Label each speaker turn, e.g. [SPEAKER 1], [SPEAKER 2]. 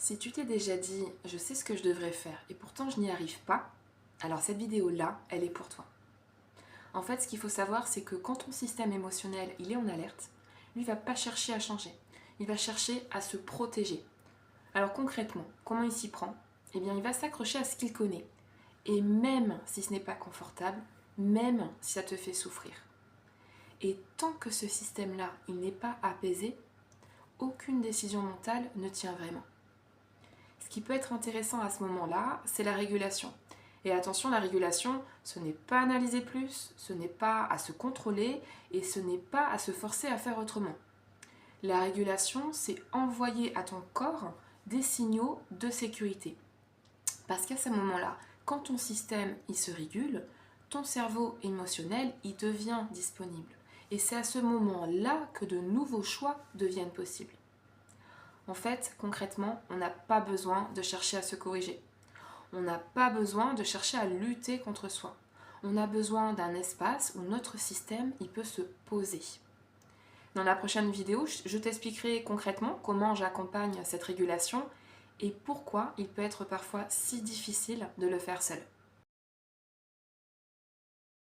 [SPEAKER 1] Si tu t'es déjà dit « je sais ce que je devrais faire et pourtant je n'y arrive pas », alors cette vidéo-là, elle est pour toi. En fait, ce qu'il faut savoir, c'est que quand ton système émotionnel il est en alerte, lui ne va pas chercher à changer, il va chercher à se protéger. Alors concrètement, comment il s'y prend? Eh bien, il va s'accrocher à ce qu'il connaît. Et même si ce n'est pas confortable, même si ça te fait souffrir. Et tant que ce système-là, il n'est pas apaisé, aucune décision mentale ne tient vraiment. Ce qui peut être intéressant à ce moment-là, c'est la régulation. Et attention, la régulation, ce n'est pas analyser plus, ce n'est pas à se contrôler et ce n'est pas à se forcer à faire autrement. La régulation, c'est envoyer à ton corps des signaux de sécurité. Parce qu'à ce moment-là, quand ton système il se régule, ton cerveau émotionnel il devient disponible. Et c'est à ce moment-là que de nouveaux choix deviennent possibles. En fait, concrètement, on n'a pas besoin de chercher à se corriger. On n'a pas besoin de chercher à lutter contre soi. On a besoin d'un espace où notre système il peut se poser. Dans la prochaine vidéo, je t'expliquerai concrètement comment j'accompagne cette régulation et pourquoi il peut être parfois si difficile de le faire seul.